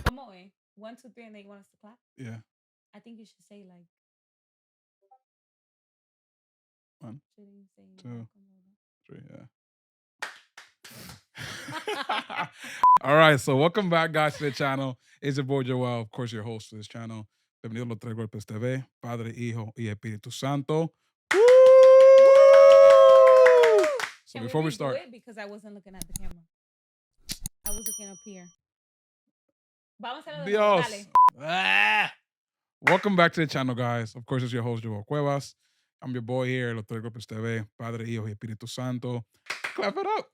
¿Cómo es? One, two, three, and then you want us to clap? Yeah. I think you should say like. One, Shouldn't you say two, welcome, 3. Yeah. All right. So welcome back, guys, to the channel. It's your boy Joel, of course, your host for this channel. Bienvenido a Los Tres Golpes TV, Padre, Hijo y Espíritu Santo. Woo! So Can before we redo start, it? Because I wasn't looking at the camera. I was looking up here. Vamos a hacerlo de nuevo, Dios. dale. Ah! Welcome back to the channel, guys. Of course, it's your host, Joel Cuevas. I'm your boy here, Los Tres Golpes TV, Padre, Hijo y Espíritu Santo. Clap it up.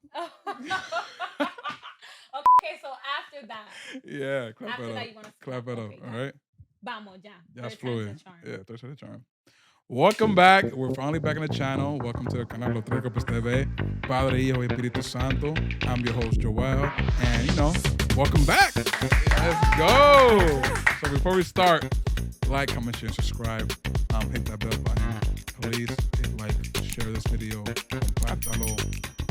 Okay, so after that. Yeah, clap After it that, up. you want us to Clap it up, okay, all right? Vamos, ya. That's Third time's fluid. the charm. Yeah, third time's the charm. Welcome back. We're finally back on the channel. Welcome to the canal Los Tres Golpes TV, Padre, Hijo y Espíritu Santo. I'm your host, Joel. And, welcome back. Let's go. So before we start, like, comment, share, and subscribe. Hit that bell button. Please hit like, share this video, compártalo,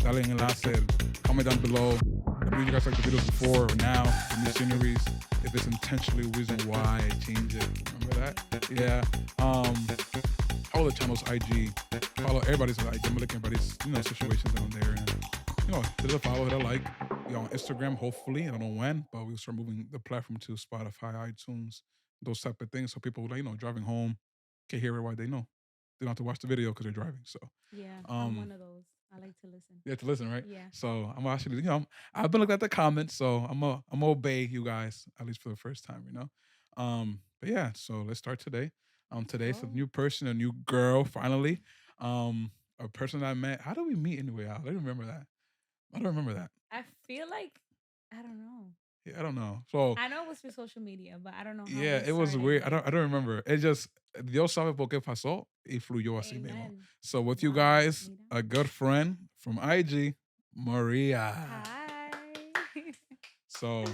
dale en enlace, comment down below. I believe you guys like the videos before or now, the new sceneries. If it's intentionally a reason why I change it. Remember that? Yeah. Follow the channel's IG. Follow everybody's IG. I'm looking at everybody's, situations down there. And, hit a follow, hit a like. On Instagram, hopefully. I don't know when, but we'll start moving the platform to Spotify, iTunes, those type of things. So people, driving home can hear it while they know. They don't have to watch the video because they're driving. So yeah, I'm one of those. I like to listen. you have to listen, right? Yeah. So I'm actually, I've been looking at the comments, so I'm gonna obey you guys at least for the first time, But yeah, so let's start today. Today's a new person, a new girl, finally. A person I met. How did we meet anyway? I don't remember that. I don't remember that. I feel like I don't know. Yeah, I don't know. So I know it was through social media, but I don't know how. yeah, it was weird. I don't remember. It just Dios sabe por qué pasó y fluyó así mismo. Amen. So with you Wow, guys, mira. a good friend from IG, Maria. Hi. So,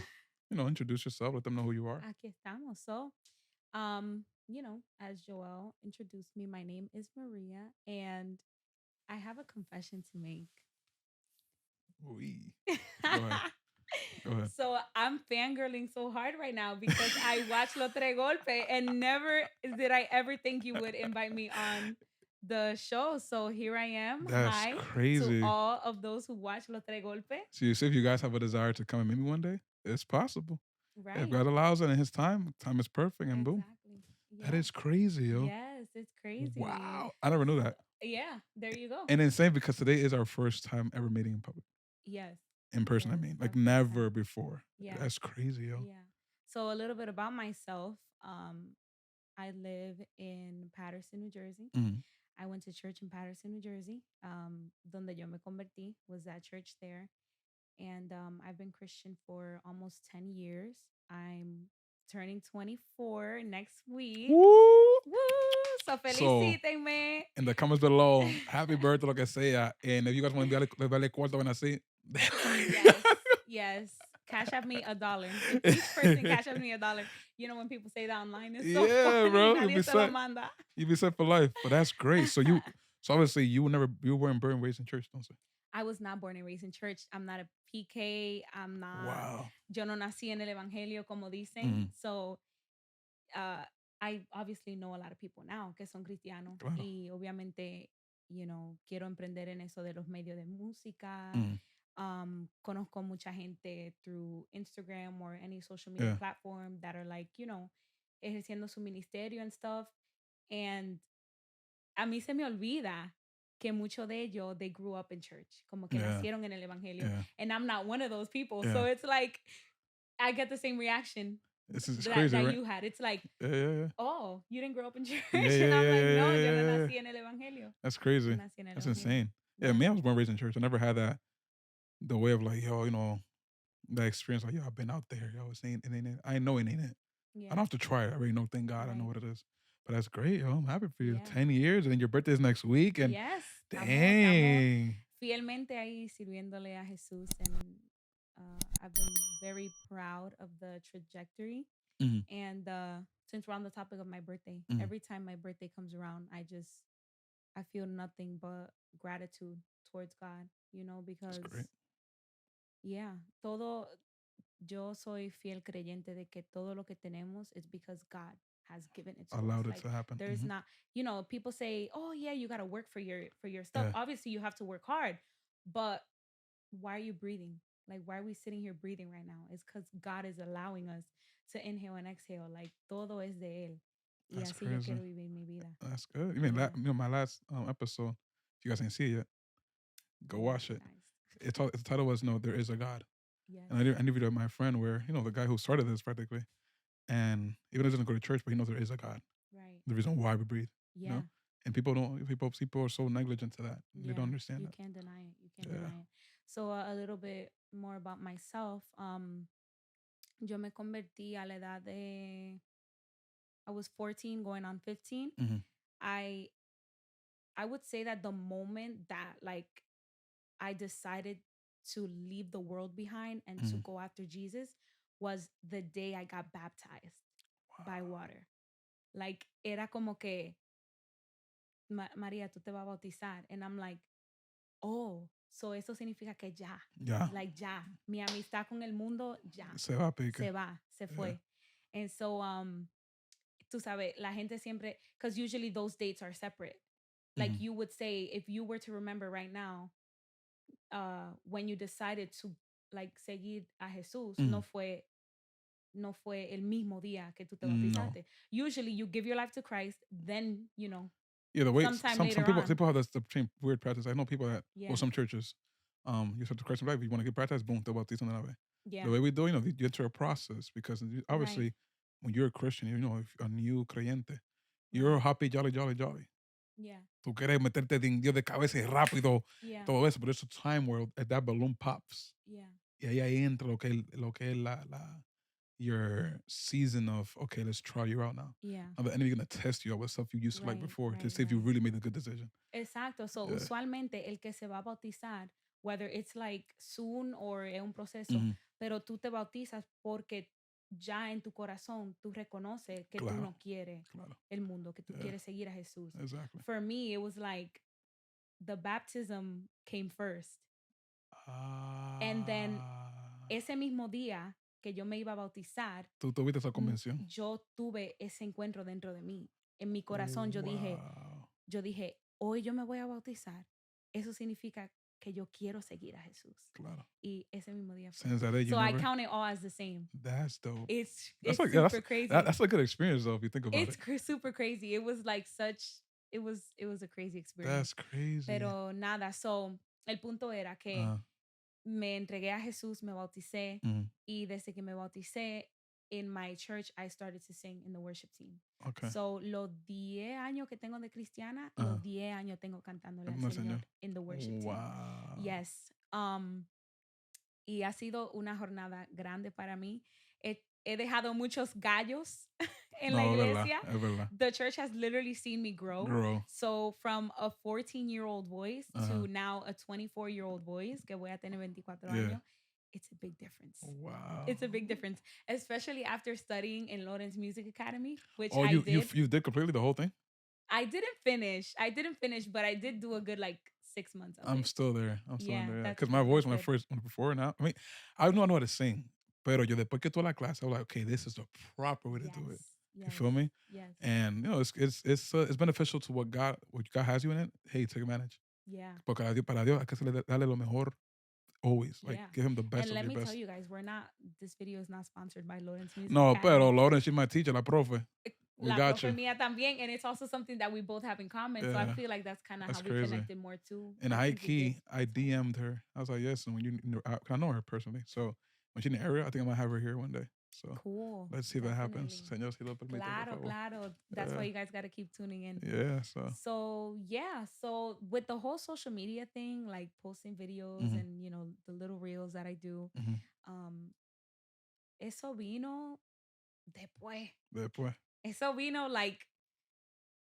introduce yourself. Let them know who you are. Aquí estamos. So, as Joel introduced me, my name is Maria, and I have a confession to make. Oui. Go ahead. Go ahead. So I'm fangirling so hard right now because I watched Los Tres Golpes and never did I ever think you would invite me on the show. So here I am. That's Hi crazy. to all of those who watch Los Tres Golpes. So you see, if you guys have a desire to come and meet me one day, it's possible. Right. If God allows it in His time is perfect, and boom. Exactly. Yeah. That is crazy, yo. Yes, it's crazy. Wow. I never knew that. Yeah, there you go. And insane because today is our first time ever meeting in public. Yes. In person, Yes, I mean. our Like first never time. before. Yeah. That's crazy, yo. Yeah. So a little bit about myself. I live in Patterson, New Jersey. Mhm. I went to church in Patterson, New Jersey. Donde yo me convertí was that church there. And I've been Christian for almost 10 years. I'm turning 24 next week. Woo! Woo! So felicítenme. In the comments below, happy birthday, lo que sea. And if you guys want to darle cuarto when I see, Yes. Cash out me $1. If each person cash out me $1. You know when people say that online, it's so funny. bro. Nadie se lo manda. You be set for life. But that's great. So obviously you weren't born and raised in church, don't say. I was not born and raised in church. I'm not a PK. I'm not. Wow. Yo no nací en el evangelio, como dicen. Mhm. So, I obviously know a lot of people now que son cristianos. Claro. Y obviamente, quiero emprender en eso de los medios de música. Mhm. Conozco mucha gente through Instagram or any social media platform that are like, ejerciendo su ministerio and stuff. And a mí se me olvida que muchos de ellos, they grew up in church, como que nacieron en el evangelio. Yeah. And I'm not one of those people. Yeah. So it's like, I get the same reaction This is that, crazy, that right? you had. It's like, Yeah. oh, you didn't grow up in church? Yeah, and I'm like, no, yo no yeah. nací en el evangelio. That's crazy. Nací en el That's evangelio. insane. Yeah, me, I was born and raised in church. I never had that, the way of like, yo, that experience, like, yo, I've been out there. Yo, it ain't it. I know it ain't it. Yeah. I don't have to try it. I already know, thank God, I know what it is. But that's great, yo. I'm happy for you. Yeah. 10 years, and then your birthday is next week. And yes. dang. Fielmente ahí sirviéndole a Jesús. And I've been very proud of the trajectory Mhm. and since we're on the topic of my birthday, every time my birthday comes around, I feel nothing but gratitude towards God, you know, That's because great. yeah, yo soy fiel creyente de que todo lo que tenemos is because God has given it to us. Allowed it Like to happen. there's not, you know, people say, "Oh yeah, you got to work for your stuff." Yeah. Obviously, you have to work hard, but why are you breathing? Like why are we sitting here breathing right now? It's cuz God is allowing us to inhale and exhale. Like todo es de él. Y That's así yo crazy. quiero vivir mi vida. That's good. You mean Yeah. my last episode, if you guys ain't see it yet, go Yeah, watch it. nice. The title was "No, There Is a God," Yes. and I interviewed my friend, where the guy who started this practically, and even though he doesn't go to church, but he knows there is a God. Right. The reason why we breathe. Yeah. You know, and people are so negligent to that. They don't understand you that. can't deny it. You can't Yeah. deny it. So a little bit more about myself. Yo me convertí a la edad de I was 14 going on 15. Mm-hmm. I would say that the moment that like I decided to leave the world behind and to go after Jesus was the day I got baptized by water. Like era como que María, tú te vas a bautizar, and I'm like, oh, so eso significa que ya. Yeah. Like ya. Mi amistad con el mundo ya. Se va, pique. Se va, se fue. And so, tú sabes, la gente siempre, because usually those dates are separate. Like you would say, if you were to remember right now, when you decided to like seguir a Jesús, no fue el mismo día que tú te bautizaste. No. Usually you give your life to Christ, then, you know, Yeah, the way sometime some later people on. people have this the same weird practice. I know people that Yeah. some churches, you start to Christ in life. You want to get baptized, boom, te bautizan de una vez. Yeah. The way we do, you get through a process, because obviously when you're a Christian, if a new creyente, you're happy, jolly. Yeah. Tú quieres meterte de cabeza y rápido, Yeah. todo eso, but there's a time where that balloon pops. Yeah. Y ahí entra lo que es your season of, okay, let's try you out now. Yeah. Now the enemy gonna test you out with stuff you used to like before to see if you really made a good decision. Exacto. So usualmente el que se va a bautizar, whether it's like soon or es un proceso, pero tú te bautizas porque ya en tu corazón tú reconoces que tú no quieres el mundo, que tú quieres seguir a Jesús. Exactly. For me, it was like the baptism came first. And then ese mismo día que yo me iba a bautizar, ¿Tú tuviste esa convención? Yo tuve ese encuentro dentro de mí. En mi corazón yo dije, hoy yo me voy a bautizar. Eso significa que yo quiero seguir a Jesús. Claro. Y ese mismo día fue. Since that day, I count it all as the same. That's dope. It's like, super crazy. That's a good experience, though, if you think about it. It's super crazy. It was like it was a crazy experience. That's crazy. Pero nada, so el punto era que me entregué a Jesús, me bauticé, y desde que me bauticé, in my church, I started to sing in the worship team. Okay. So, los 10 años que tengo de cristiana, los 10 años tengo cantándole al Señor in the worship team. Wow. Yes. Y ha sido una jornada grande para mí. He dejado muchos gallos en la iglesia. Es verdad. The church has literally seen me grow. So from a 14-year-old voice to now a 24-year-old voice, que voy a tener 24 años, it's a big difference. Wow. It's a big difference, especially after studying in Lawrence Music Academy, which I did. You did completely the whole thing? I didn't finish, but I did do a good 6 months of I'm it. still there. Because my voice when before now, I mean, I know how to sing. Pero yo después que toda la clase, I was like, okay, this is the proper way to do it. Yes. You feel me? Yes. And it's beneficial to what God has you in it. Hey, take advantage. Yeah. Porque para Dios hay que darle lo mejor always. Like give him the best and of your best. And let me tell you guys, this video is not sponsored by Lawrence Music No, Academy. pero Lawrence, she's my teacher, la profe. We La got profe you. mía también, and it's also something that we both have in common. So I feel like that's kind of how we connected more too. And high key, I DM'd her. I was like, yes, and when I know her personally, so when she's in the area, I think I might have her here one day. So cool. Let's see if that happens. Señor, si lo permite, Claro. That's why you guys got to keep tuning in. Yeah. So with the whole social media thing, like posting videos and the little reels that I do, eso vino después. Eso vino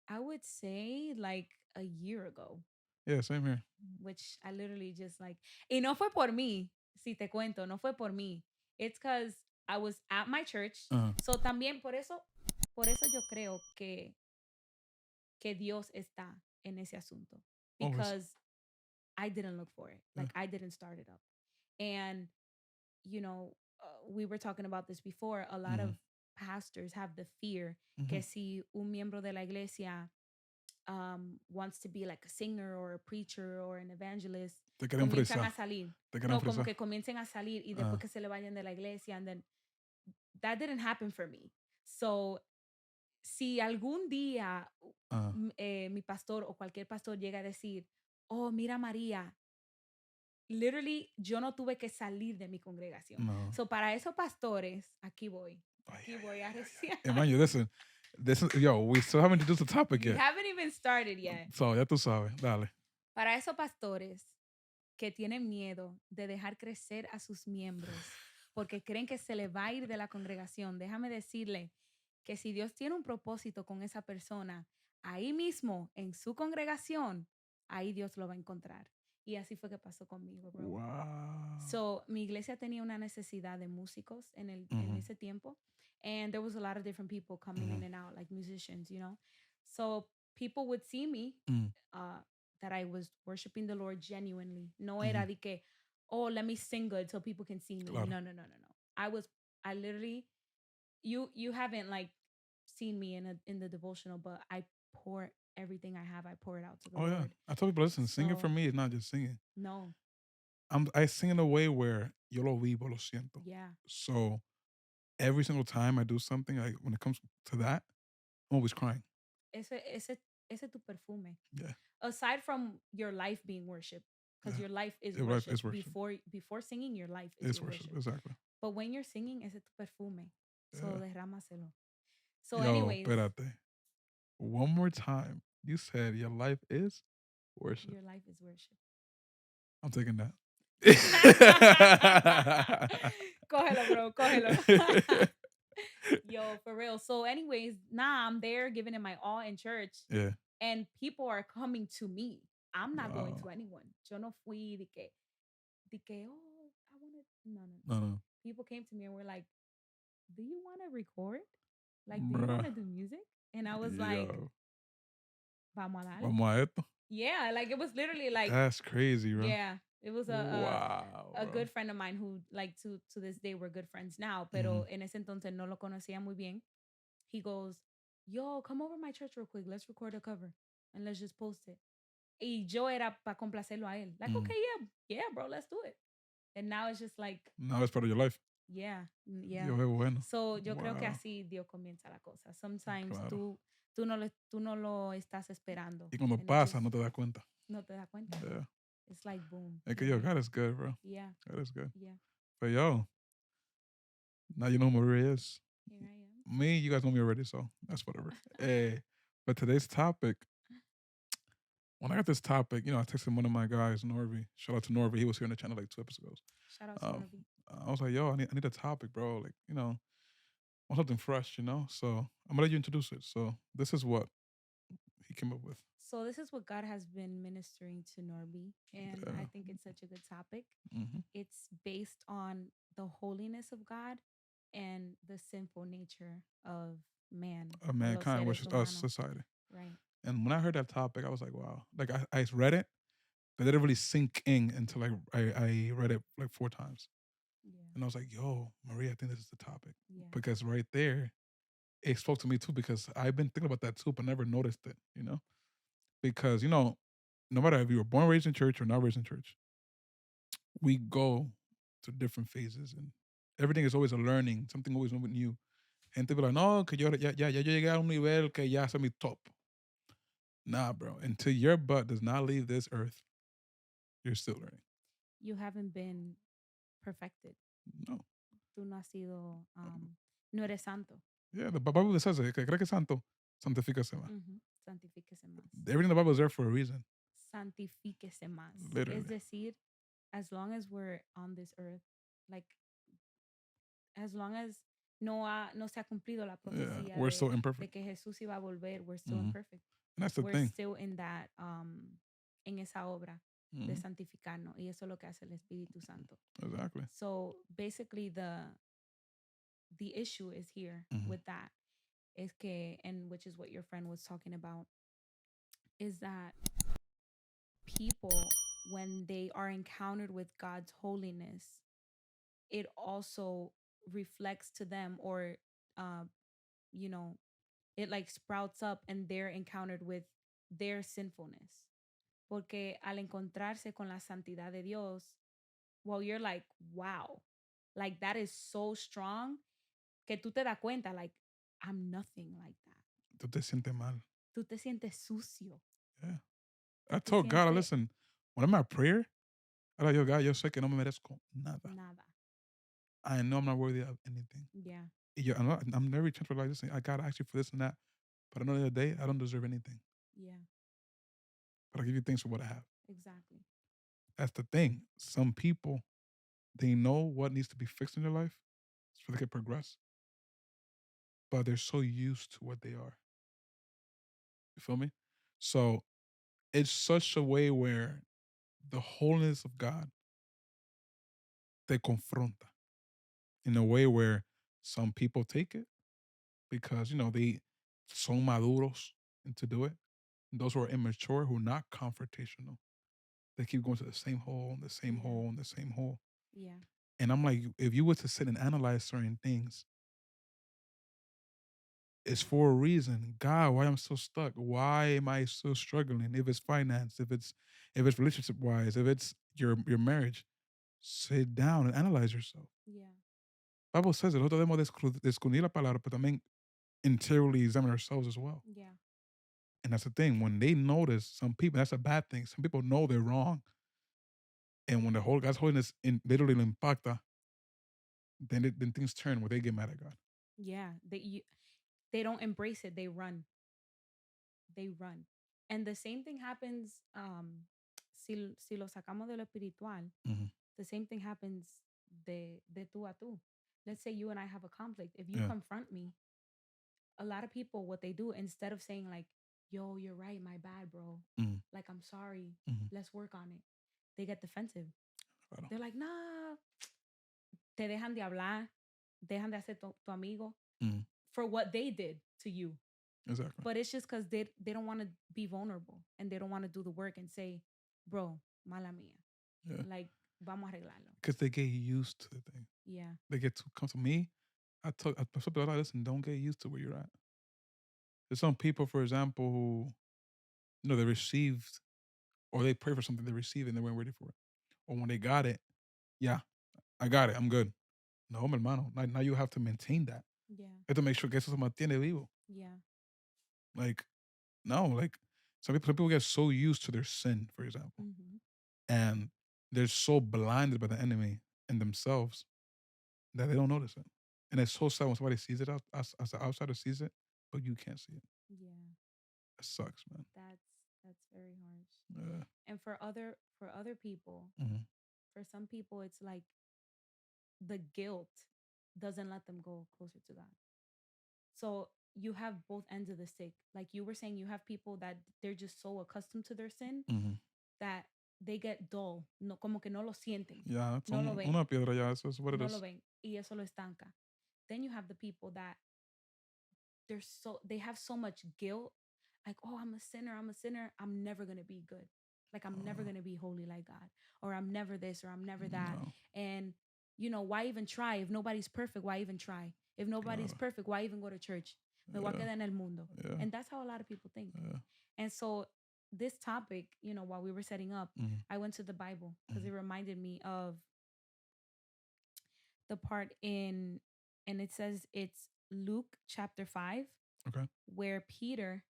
I would say a year ago. Yeah, same here. Which I literally just y no fue por mí, si te cuento, no fue por mí. It's because I was at my church. So también por eso Por eso yo creo que Dios está en ese asunto. Because I didn't look for it. Like, I didn't start it up. And, you know, we were talking about this before. A lot of pastors have the fear que si un miembro de la iglesia wants to be like a singer or a preacher or an evangelist, comienzan a salir. No, como que comiencen a salir y después que se le vayan de la iglesia. And then that didn't happen for me. So, si algún día mi pastor o cualquier pastor llega a decir, oh, mira María, literally yo no tuve que salir de mi congregación. No. So, para esos pastores, aquí voy a reciar. Man, listen, yo, we still haven't introduced the topic yet. We haven't even started yet. So, ya tú sabes, dale. Para esos pastores que tienen miedo de dejar crecer a sus miembros porque creen que se le va a ir de la congregación, déjame decirle que si Dios tiene un propósito con esa persona, ahí mismo, en su congregación, ahí Dios lo va a encontrar. Y así fue que pasó conmigo, bro. Wow. So, mi iglesia tenía una necesidad de músicos en ese tiempo. And there was a lot of different people coming in and out, like musicians, you know. So, people would see me that I was worshiping the Lord genuinely. No era de que, oh, let me sing good so people can see me. Claro. No. I literally, you haven't like seen me in the devotional, but I pour everything I have. I pour it out to the Lord. Yeah. I tell people, listen, singing for me is not just singing. No. I sing in a way where yo lo vivo, lo siento. Yeah. So every single time I do something, like when it comes to that, I'm always crying. Ese tu perfume. Yeah. Aside from your life being worship, because your life is your worship. Life is worship. Before singing, your life is your worship. Exactly. But when you're singing, ese tu perfume. So derrámaselo. So yo, anyways. Espérate. One more time. You said your life is worship. Your life is worship. I'm taking that. Cógelo, bro. Cógelo. Yo, for real. So anyways, I'm there giving it my all in church. Yeah. And people are coming to me. I'm not going to anyone. Yo no fui de que, oh, I want to. No. People came to me and were like, do you want to record? Like, do you want to do music? And I was like, vamos a darle. Vamos a esto. Yeah, like it was literally like. That's crazy, bro. Yeah, it was a good friend of mine who, like, to this day, we're good friends now. Pero en ese entonces no lo conocía muy bien. He goes, yo, come over my church real quick. Let's record a cover and let's just post it. Y yo era para complacerlo a él. Like, okay, yeah, bro, let's do it. And now it's just like. Now it's part of your life. Yeah. Yo, bueno. So yo creo que así Dios comienza la cosa. Sometimes tú no lo estás esperando. Y cuando pasa, no te das cuenta. No te das cuenta. Yeah. It's like boom. Es que yo, God is good, bro. Yeah. God is good. Yeah. But yo, now you know who Maria is. Here I am. Me, you guys know me already, so that's whatever. But today's topic, when I got this topic, I texted one of my guys, Norby. Shout out to Norby. He was here on the channel like 2 episodes. Shout out to Norby. I was like, yo, I need a topic, bro. Like, I want something fresh, So I'm going to let you introduce it. So this is what he came up with. So this is what God has been ministering to Norby. And I think it's such a good topic. Mm-hmm. It's based on the holiness of God and the sinful nature of man. Of mankind, which is us, society. Right. And when I heard that topic, I was like, wow. Like, I read it, but it didn't really sink in until I read it like 4 times. Yeah. And I was like, yo, Maria, I think this is the topic. Yeah. Because right there, it spoke to me too, because I've been thinking about that too, but never noticed it, Because, no matter if you were born, raised in church or not raised in church, we go to different phases and everything is always a learning, something always new. And people are like, no, que yo llegué a un nivel que ya soy mi top. Nah, bro. Until your butt does not leave this earth, you're still learning. You haven't been perfected. No. Tú no has sido, no eres santo. Yeah, the Bible says it. Que cree que es santo, santifíquese más. Santifíquese más. Everything in the Bible is there for a reason. Santifíquese más. Literally. Es decir, as long as we're on this earth, like, as long as no se ha cumplido la profecía we're still imperfect. De que Jesús iba a volver, we're still imperfect. And that's the we're thing. We're still in that, en esa obra de santificarnos. Y eso es lo que hace el Espíritu Santo. Exactly. So basically the issue is here with that. es que, and which is what your friend was talking about, is that people, when they are encountered with God's holiness, it also reflects to them, or uh, you know, it like sprouts up and they're encountered with their sinfulness. Porque al encontrarse con la santidad de Dios, well, you're like, wow, like that is so strong que tú te das cuenta, like, I'm nothing like that. Tú te sientes mal. Tú te sientes sucio. Yeah. I told God, listen, when I'm at prayer, I like, yo, God, yo sé que no me merezco nada. Nada. I know I'm not worthy of anything. Yeah. I'm very transparent, like, listen, I got to ask you for this and that. But at the end of the day, I don't deserve anything. Yeah. But I give you thanks for what I have. Exactly. That's the thing. Some people, they know what needs to be fixed in their life so they can progress. But they're so used to what they are. You feel me? So it's such a way where the holiness of God te confronta in a way where some people take it because, they son maduros and to do it. And those who are immature, who are not confrontational, they keep going to the same hole and the same hole and the same hole. Yeah. And I'm like, if you were to sit and analyze certain things, it's for a reason. God, why I'm so stuck? Why am I so struggling? If it's finance, if it's relationship wise, if it's your marriage, sit down and analyze yourself. Yeah. Bible says it. Nosotros debemos descubrir la palabra, but también interiorly examine ourselves as well. Yeah. And that's the thing. When they notice some people, that's a bad thing. Some people know they're wrong. And when the whole God's holiness literally impacta, then things turn where they get mad at God. Yeah. They don't embrace it. They run. They run. And the same thing happens, si lo sacamos de lo espiritual, Mm-hmm. the same thing happens de tú a tú. Let's say you and I have a conflict. If you Yeah. confront me, a lot of people, what they do, instead of saying like, yo, you're right, my bad, bro. Mm-hmm. Like, I'm sorry. Mm-hmm. Let's work on it. They get defensive. Claro. They're like, nah. Te dejan de hablar. Dejan de hacer tu amigo Mm-hmm. for what they did to you. Exactly. But it's just because they don't want to be vulnerable and they don't want to do the work and say, bro, mala mía. Yeah. Like, vamos a arreglarlo. Because they get used to the thing. Yeah. They get too comfortable. Me, I told people, listen, don't get used to where you're at. There's some people, for example, who, they received or they pray for something, they receive it and they weren't ready for it. Or when they got it, yeah, I got it, I'm good. No, mi hermano. Now you have to maintain that. Yeah. You have to make sure que eso se mantiene vivo. Yeah. Like, no, like some people get so used to their sin, for example, Mm-hmm. and they're so blinded by the enemy and themselves that they don't notice it. And it's so sad when somebody sees it as an outsider sees it, but you can't see it. Yeah. That sucks, man. That's very harsh. Yeah. And for other people, Mm-hmm. for some people, it's like the guilt doesn't let them go closer to God. So you have both ends of the stick. Like you were saying, you have people that they're just so accustomed to their sin Mm-hmm. that they get dull. No, como que no lo sienten. Yeah, it's no lo ven. una piedra, yeah, eso es what it No is. lo ven. Y eso lo estanca. Then you have the people that they have so much guilt. Like, oh, I'm a sinner. I'm never going to be good. Like, I'm never going to be holy like God. Or I'm never this or I'm never that. No. And, why even try? If nobody's perfect, why even try? If nobody's perfect, why even go to church? Me voy a quedar en el mundo. Yeah. And that's how a lot of people think. Yeah. And so this topic, while we were setting up, Mm-hmm. I went to the Bible because it reminded me of the part and it says it's Luke chapter 5. Okay. Where Peter,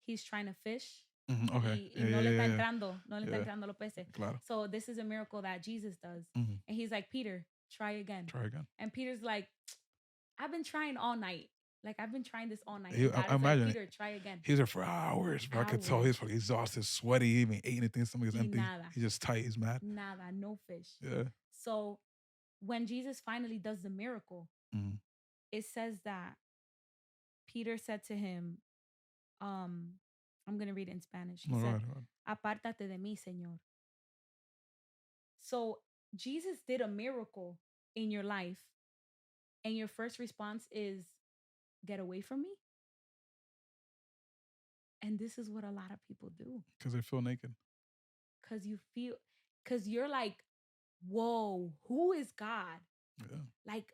he's trying to fish. Mm-hmm. Okay. Y no le está entrando, no le está entrando los peces. Claro. So this is a miracle that Jesus does. Mm-hmm. And he's like, Peter, try again. Try again. And Peter's like, I've been trying all night. Like, I've been trying this all night. I imagine like, Peter, try again. He's there for hours, bro. I could tell he's exhausted, sweaty, he even ate anything, stomach is empty. Nada. He's just tight, he's mad. Nada, no fish. Yeah. So when Jesus finally does the miracle, it says that Peter said to him, I'm going to read it in Spanish. He said, Apártate de mí, Señor. So Jesus did a miracle in your life, and your first response is, get away from me? And this is what a lot of people do. Because they feel naked. Because you're like, whoa, who is God? Yeah. Like,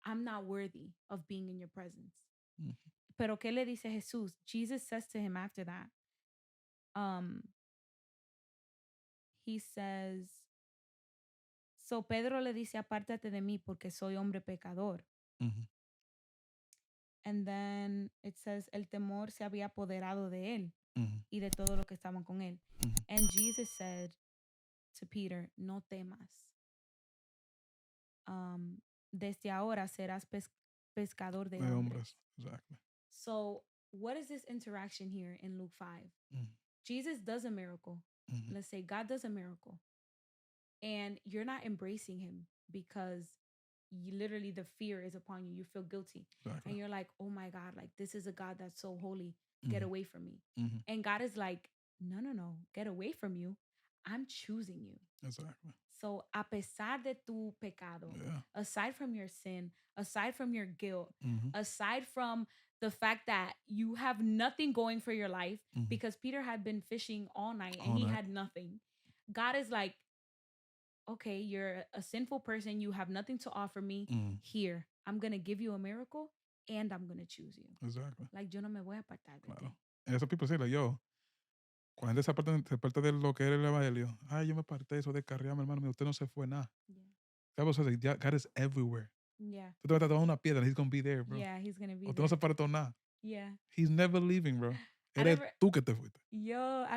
I'm not worthy of being in your presence. Mhm. Pero ¿qué le dice Jesús? Jesus says to him after that, he says, so Pedro le dice, apártate de mí porque soy hombre pecador. Mhm. And then it says, el temor se había apoderado de él Mhm. y de todo lo que estaban con él. Mhm. And Jesus said to Peter, no temas. Desde ahora serás pescador de hombres. Exactly. So what is this interaction here in Luke 5? Mhm. Jesus does a miracle. Mhm. Let's say God does a miracle. And you're not embracing him because literally the fear is upon you. You feel guilty. Exactly. And you're like, oh my God, like this is a God that's so holy. Get Mhm. away from me. Mhm. And God is like, no, get away from you. I'm choosing you. Exactly. So, a pesar de tu pecado, Yeah. aside from your sin, aside from your guilt, Mhm. aside from the fact that you have nothing going for your life, Mhm. because Peter had been fishing all night and All he night. had nothing. God is like, okay, you're a sinful person. You have nothing to offer me. Mhm. Here, I'm going to give you a miracle and I'm going to choose you. Exactly. Like, yo no me voy a apartar de ti. Claro. And that's what people say, like, yo, cuando se aparta de lo que era el evangelio, ay, yo me aparté eso de carrearme, hermano mío, usted no se fue nada. Yeah. The Bible says like, God is everywhere. Yeah. Tú te vas a dar una piedra, he's going to be there, bro. Yeah, he's going to be Usted there. no se apartó nada. Yeah. He's never leaving, bro. I Eres never- tú que te fuiste. Yo, I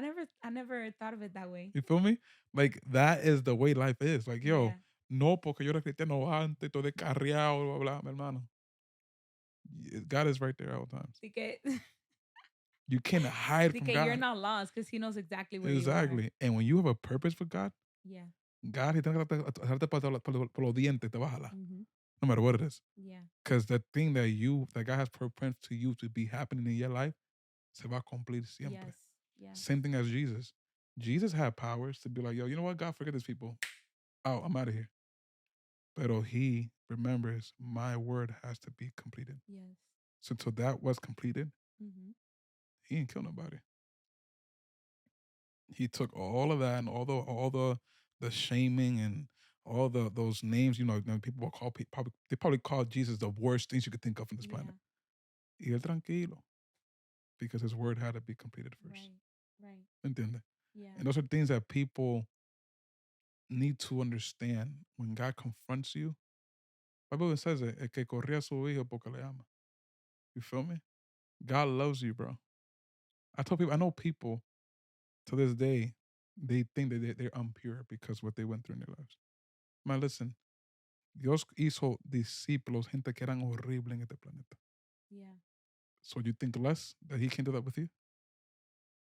never thought of it that way. You feel me? Like, that is the way life is. Like, yo, Yeah. no porque yo era cristiano antes, todo descarriado, blah, blah, blah, mi hermano. God is right there all the times. Así que, You can't hide así from que God. you're not lost because he knows exactly where you Exactly. And when you have a purpose for God, are. Yeah. God, he tiene que hacerte por los dientes, te va a jalar. Mm-hmm. No matter what it is. Yeah. Because the thing that God has purpose to you to be happening in your life, se va a cumplir siempre. Yes. Yeah. Same thing as Jesus. Jesus had powers to be like, yo, you know what, God, forget these people. Oh, I'm out of here. Pero he remembers my word has to be completed. Yes. So until that was completed, Mm-hmm. he didn't kill nobody. He took all of that and all the shaming and all those names, you know, people will call they probably called Jesus the worst things you could think of on this planet. Y él tranquilo. Because his word had to be completed first. Right. ¿Entiende? Yeah. And those are things that people need to understand when God confronts you. The Bible says it, el que corría a su hijo porque le ama. You feel me? God loves you, bro. I know people to this day, they think that they're impure because what they went through in their lives. Man, listen, Dios hizo discípulos, gente que eran horrible en este planeta. Yeah. So you think less that he can do that with you?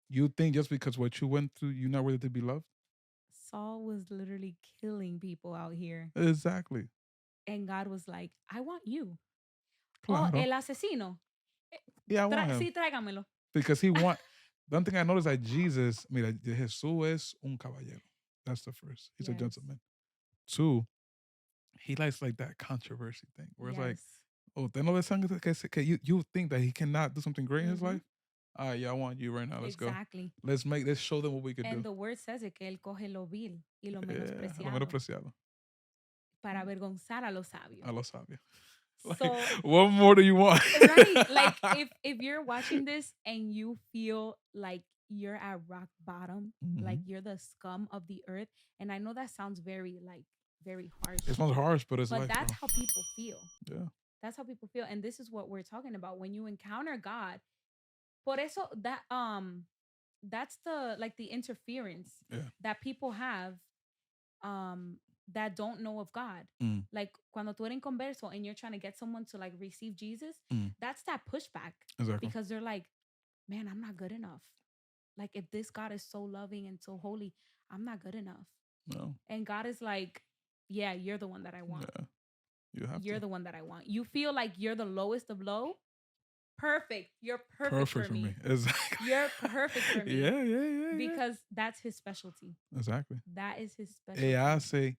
You think just because what you went through, you're not worthy to be loved? Saul was literally killing people out here. Exactly. And God was like, I want you. Claro. Oh, el asesino. Yeah, I want him. Sí, tráigamelo. Because he want. The one thing I noticed that Jesus, mira, Jesús es un caballero. That's the first. He's a gentleman. 2, he likes like that controversy thing where it's like, oh, usted no le sangre que you think that he cannot do something great in his life? Yeah, I want you right now. Let's go. Let's show them what we can do. And the word says it, que él coge lo vil y lo menospreciado. Lo menospreciado. Para avergonzar a los sabios. A los sabios. Like, so, what more do you want? Right. Like if you're watching this and you feel like you're at rock bottom, like you're the scum of the earth, and I know that sounds very harsh. It sounds harsh, but it's but life, that's bro. how people feel. Yeah. That's how people feel. And this is what we're talking about. When you encounter God, por eso that's the interference that people have that don't know of God. Like cuando tú eres converso and you're trying to get someone to like receive Jesus, that's that pushback. Exactly. Because they're like, man, I'm not good enough. Like if this God is so loving and so holy, I'm not good enough. No. And God is like, yeah, you're the one that I want. Yeah. You're the one that I want. You feel like you're the lowest of low? Perfect. You're perfect for me. Exactly. You're perfect for me. Yeah. Because that's his specialty. Exactly. That is his specialty. I say,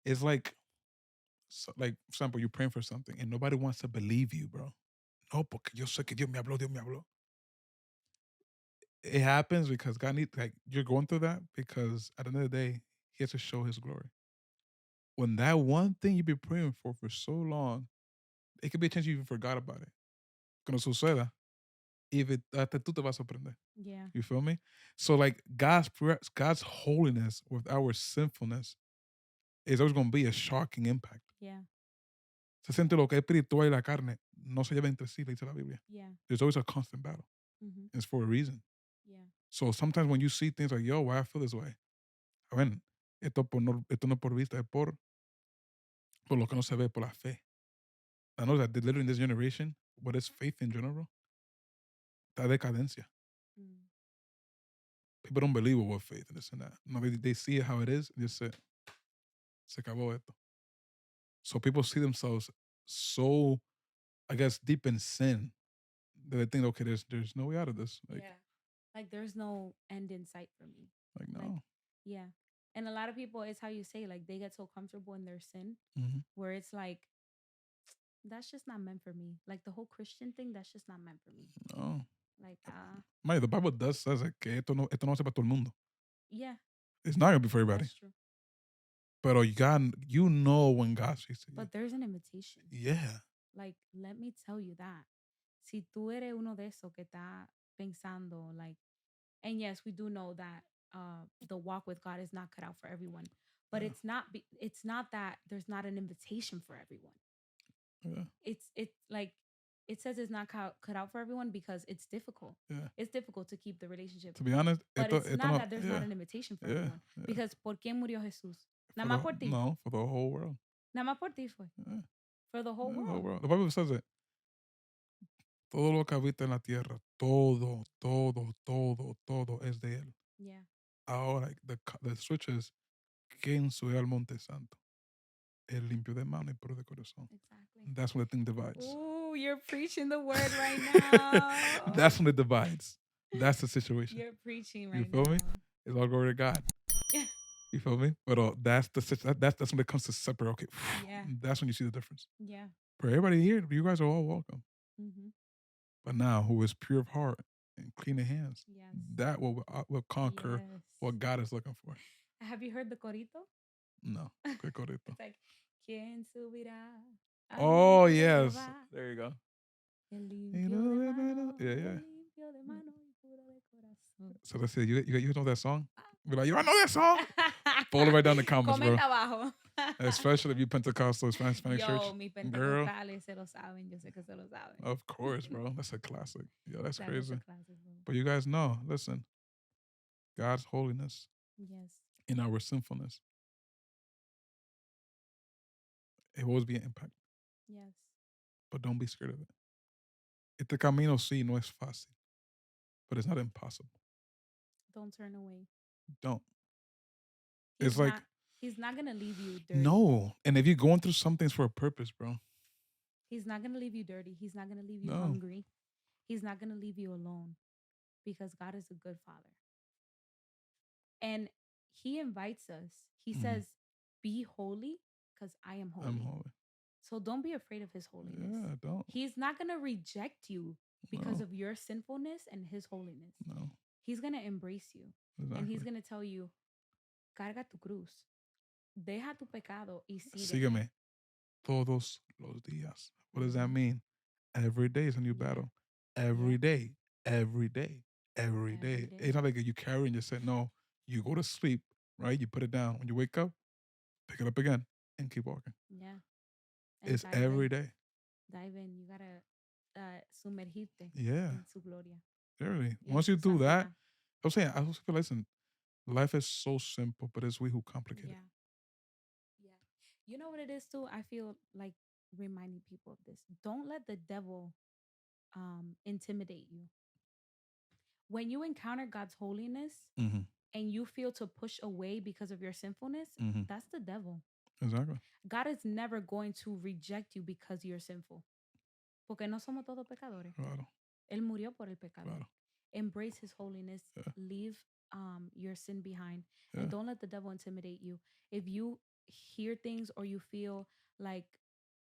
it's like, for example, you're praying for something and nobody wants to believe you, bro. No, porque yo sé que Dios me habló. it happens because God needs, like, you're going through that because at the end of the day, He has to show His glory. When that one thing you've been praying for so long, it could be a chance you even forgot about it. Cuando suceda, hasta tú te vas a sorprender. Yeah. You feel me? So like God's holiness with our sinfulness is always going to be a shocking impact. Yeah. Se siente lo que es espiritual y la carne no se lleva entre sí, dice la Biblia. Yeah. There's always a constant battle. Mm-hmm. It's for a reason. Yeah. So sometimes when you see things like, yo, why I feel this way? I mean, esto no es por vista, es por lo que no se ve, por la fe. I know that literally in this generation, what is faith in general? Está decadencia. Mm. People don't believe what faith and this and that. No, they see it how it is and just say, se acabó esto. So people see themselves so, I guess, deep in sin that they think, okay, there's no way out of this. Like, yeah. Like there's no end in sight for me. like no. Like, yeah. And a lot of people, it's how you say, like they get so comfortable in their sin Mm-hmm. where it's like, that's just not meant for me. Like the whole Christian thing, that's just not meant for me. No. Like, Man, the Bible does says it, que esto no va a ser para todo el mundo. yeah. It's not going to be for everybody. That's true. But you know when God speaks to you. But there's an invitation. Yeah. Like, let me tell you that. Si tú eres uno de esos que está pensando, like, and yes, we do know that the walk with God is not cut out for everyone. But Yeah. it's not that there's not an invitation for everyone. Yeah. It's like it says it's not cut out for everyone because it's difficult. Yeah. It's difficult to keep the relationship. To be honest, but it's not that there's not an invitation for everyone. Yeah. Because ¿por quién murió Jesús? Nada más por ti. No, for the whole world. Nada más por ti fue. Yeah. For the whole world. The whole world. The Bible says it. Todo lo que habita en la tierra, todo es de él. Yeah. Ahora, the switch is, ¿quién sube al monte santo? El limpio de mano y puro de corazón. Exactly. That's when the thing divides. Ooh, you're preaching the word right now. That's when it divides. That's the situation. You're preaching right now. You feel me? now. It's all glory to God. You feel me? But that's when it comes to separate. Okay, yeah. That's when you see the difference. Yeah. For everybody here, you guys are all welcome. Mm-hmm. But now, who is pure of heart and clean of hands, yes. that will conquer what God is looking for. Have you heard the corito? No, ¿qué corito? It's like, ¿quién subirá? Oh yes, there you go. Yeah. So let's see, you know that song? Be like, yo, I know that song. Follow right down in the comments, bro. Abajo. Especially if you Pentecostal Spanish church. Yo, mi pentecostales se lo saben. Yo sé que se lo saben. Of course, bro. That's a classic. Yo, that's crazy. Classic, but you guys know, listen, God's holiness. Yes. In our sinfulness. It will always be an impact. Yes. But don't be scared of it. Este camino sí no es fácil. But it's not impossible. Don't turn away. Don't. He's not going to leave you dirty. No. And if you're going through some things for a purpose, bro. He's not going to leave you dirty. He's not going to leave you hungry. He's not going to leave you alone. Because God is a good father. And he invites us. He says, be holy because I am holy. I'm holy. So don't be afraid of his holiness. Yeah, don't. He's not going to reject you because of your sinfulness and his holiness. No. He's going to embrace you. Exactly. And he's going to tell you, carga tu cruz. Deja tu pecado y sígueme todos los días. What does that mean? Every day is a new battle. Every day. It's not like you carry and just say, no, you go to sleep, right? You put it down. When you wake up, pick it up again and keep walking. Yeah. And it's every day. Dive in. You got to sumergirte in su gloria. Really. Once you do that, I feel, listen, life is so simple, but it's we who complicate it. Yeah. You know what it is too? I feel like reminding people of this. Don't let the devil intimidate you. When you encounter God's holiness and you feel to push away because of your sinfulness, that's the devil. Exactly. God is never going to reject you because you're sinful. Porque no somos todos pecadores. Claro. Él murió por el pecado. Claro. Embrace his holiness. Yeah. Leave your sin behind. Yeah. And don't let the devil intimidate you. If you hear things or you feel like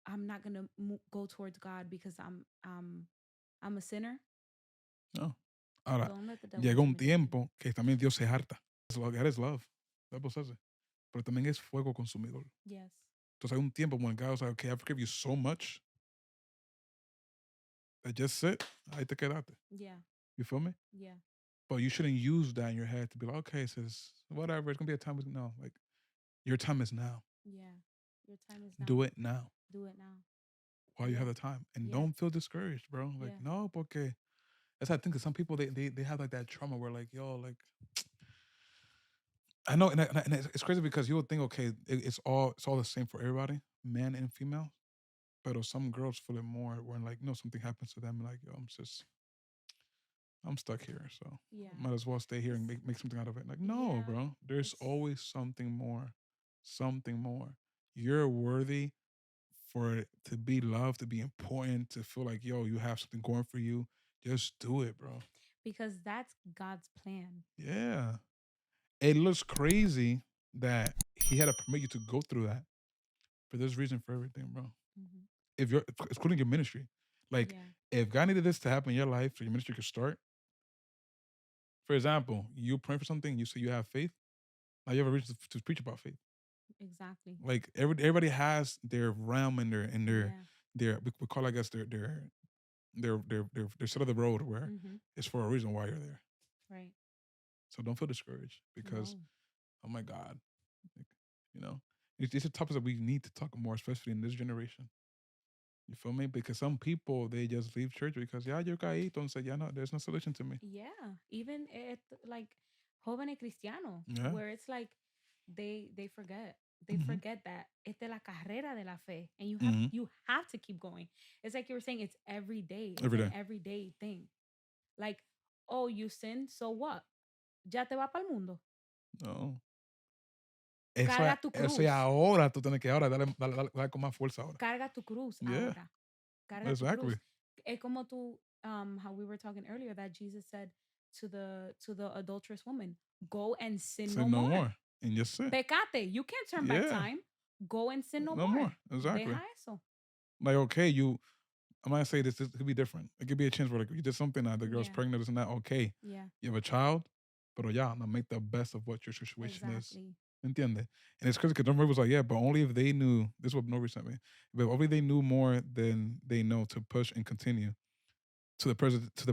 I'm not going to go towards God because I'm a sinner. No. Ahora, Don't let the devil llega un intimidate you. tiempo que también Dios se harta. God is love. The Bible says it. Pero también es fuego consumidor. Yes. Entonces hay un tiempo when God was like, okay, I forgive you so much that just sit, ahí te quedaste. Yeah. You feel me? Yeah. But you shouldn't use that in your head to be like, okay, sis, whatever, it's gonna be a time. No, like your time is now. Yeah. Your time is now. Do it now Do it now. while you Yeah. have the time, and Yeah. don't feel discouraged, bro. Like Yeah. no, porque that's I think that some people they have like that trauma where like yo like I know and it's crazy because you would think okay it's all the same for everybody, man and female, but some girls feel it more when like something happens to them like yo I'm stuck here, so Yeah. might as well stay here and make something out of it. Like, no, Yeah, bro. There's it's always something more. Something more. You're worthy for it to be loved, to be important, to feel like, yo, you have something going for you. Just do it, bro. because that's God's plan. Yeah. It looks crazy that he had to permit you to go through that. But there's reason for everything, bro. Mhm. If you're including your ministry. Like, Yeah. if God needed this to happen in your life so your ministry could start, for example, you praying for something, you say you have faith. Now you have a reason to preach about faith. Exactly. Like everybody has their realm and Yeah. their we call I guess their side of the road where Mhm. it's for a reason why you're there. Right. So don't feel discouraged because No. oh my God, like, you know, it's a topic that we need to talk more, especially in this generation. You feel me? Because some people they just leave church because yeah, yo caí, entonces yeah, no, there's no solution to me. Yeah. Even it like Jóvenes Cristiano, Yeah. where it's like they forget. They Mm-hmm. forget that it's la carrera de la fe, and Mm-hmm. you have to keep going. It's like you were saying, it's every day. It's Every an day. everyday thing. Like, oh, you sinned, so what? Ya te va para el mundo. No. Carga tu cruz. Eso es ahora, tú tienes que ahora darle con más fuerza ahora. Carga tu cruz Yeah. ahora. Carga Exactly. tu cruz. Es como tú, how we were talking earlier, that Jesus said to the adulterous woman, go and sin no more. And just sin. Pecate. You can't turn back time. Go and sin no more. Exactly. Deja eso. Like, okay, I'm gonna say this could be different. It could be a chance where like you did something that the girl's pregnant, this and that. Okay. Yeah. You have a child, but yeah, now make the best of what your situation is. Entiende? And it's crazy because Norby was like, yeah, but only if they knew, this is what Norby sent me, but only they knew more than they know to push and continue to the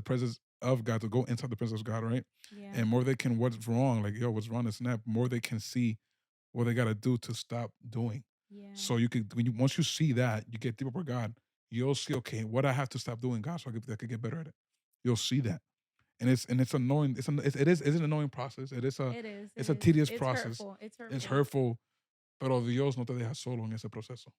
presence of God, to go inside the presence of God, right? Yeah. And more they can, what's wrong, like, yo, what's wrong is snap, more they can see what they got to do to stop doing. Yeah. So you could, once you see that, you get deeper with God, you'll see, okay, what I have to stop doing, God, so I could get better at it. You'll see that. And it's annoying. It is an annoying process. It's a tedious process. It's hurtful. It's hurtful. Pero Dios no te deja solo en ese proceso.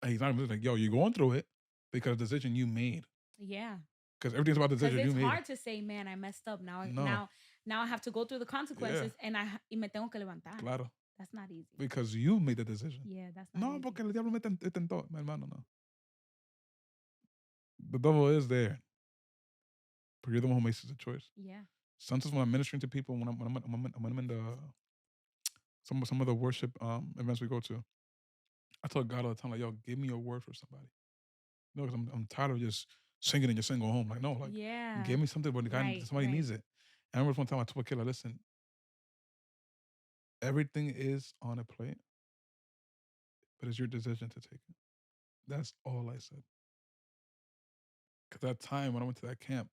Right. He's not even like, yo, you're going through it because of the decision you made. Yeah. Because everything's about the decision you made. It's hard to say, man, I messed up. Now I have to go through the consequences and y me tengo que levantar. Claro. That's not easy. Because you made the decision. Yeah, that's not easy. No, porque el diablo me tentó, mi hermano, no. The devil is there. But you're the one who makes the choice. Yeah. Sometimes when I'm ministering to people, when I'm in the some of the worship events we go to, I tell God all the time, like, yo, give me a word for somebody. No, because I'm tired of just singing and just go home. Like, no, like, give me something when somebody needs it. And I remember one time I told a kid, like, listen, everything is on a plate, but it's your decision to take it. That's all I said. Because that time when I went to that camp,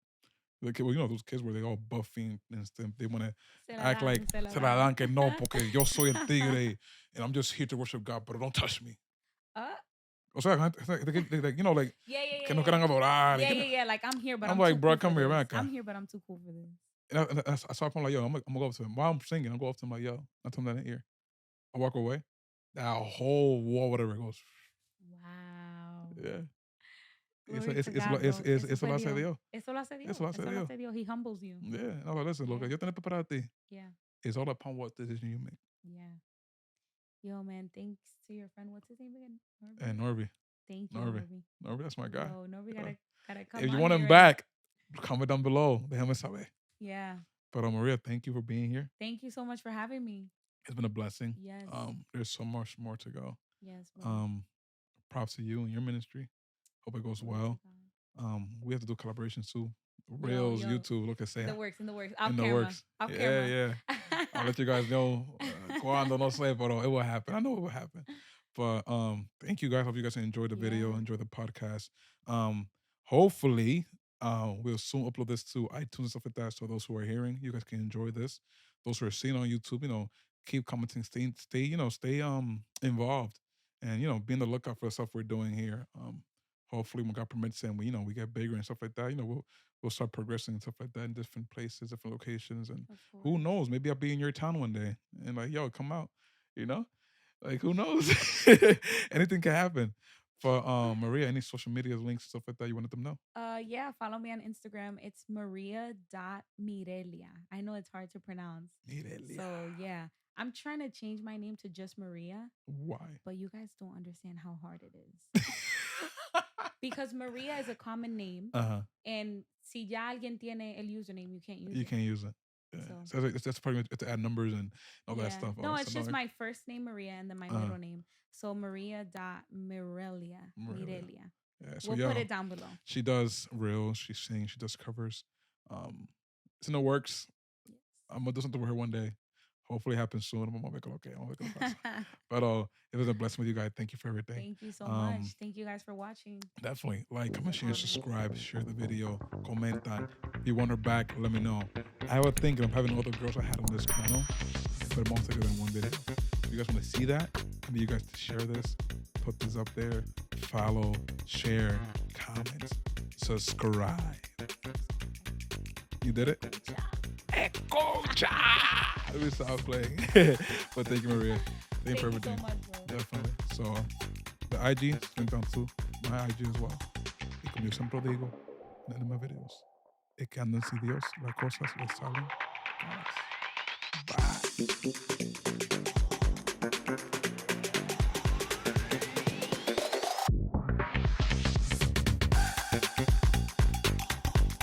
the kid, well, you know those kids where they all buffing and stuff. They want to act like se la dan que no, porque yo soy el tigre and I'm just here to worship God, but don't touch me. O sea, like, you know, like, que no quieran adorar. Yeah. Like, I'm here, but I'm like, too bro, cool come for here, this. man. I'm here, but I'm too cool for this. And I saw him like, yo, I'm gonna go up to him while I'm singing. I'll go up to him like, yo, I told him that in ear. I walk away. That whole wall, whatever it goes. Wow. Yeah. Eso lo hace Dios. Eso lo hace Dios. Eso lo hace Dios. He humbles you. Yeah. No, but listen, lo que yo tengo preparado a ti. Yeah. It's all upon what decision you make. Yeah. Yo, man, thanks to your friend. What's his name again? And Norby. Thank you, Norby, that's my guy. Yo, Norby gotta come. If you want him back, comment down below. Déjame saber. Yeah. But Maria, thank you for being here. Thank you so much for having me. It's been a blessing. Yes. There's so much more to go. Yes. Props to you and your ministry. Hope it goes well. We have to do collaborations too. Reels, YouTube, lo que sea. In the works. Off In camera. the works. Off Yeah, camera. yeah. I'll let you guys know cuando, no sé, pero it will happen. I know it will happen. But thank you guys. Hope you guys enjoyed the video, enjoy the podcast. Hopefully, we'll soon upload this to iTunes and stuff like that. So those who are hearing, you guys can enjoy this. Those who are seeing on YouTube, keep commenting, stay involved, and be on the lookout for the stuff we're doing here. Hopefully, when God permits and we get bigger and stuff like that, we'll start progressing and stuff like that in different places, different locations, and who knows? Maybe I'll be in your town one day and like, yo, come out, like who knows? Anything can happen. For Maria, any social media links, stuff like that, you wanted them to know? Yeah, follow me on Instagram. It's Maria.Mirella. I know it's hard to pronounce. Mirella. So yeah. I'm trying to change my name to just Maria. Why? But you guys don't understand how hard it is. Because Maria is a common name. And si ya alguien tiene el username, you can't use it. You can't use it. Yeah. So that's probably to add numbers and all that stuff. No, it's just my first name, Maria, and then my middle name. So Maria.Mirella. Yeah, so we'll put it down below. She does reels. She sings. She does covers. It's in the works. Yes. I'm going to do something with her one day. Hopefully it happens soon. I'm gonna make it okay. But it was a blessing with you guys. Thank you for everything. Thank you so much. Thank you guys for watching. Definitely. Like, comment, share, subscribe, share the video, comentan. If you want her back, let me know. I was thinking of having all the girls I had on this channel, but I'm also in one video. If you guys want to see that, I need you guys to share this, put this up there, follow, share, comment, subscribe. You did it? Let me stop playing. But thank you, Maria. Thank you for everything. So much, bro. Definitely. So the IG is linked down to my IG as well. Y como yo siempre digo en mis videos, es que andan si Dios, las cosas les salen.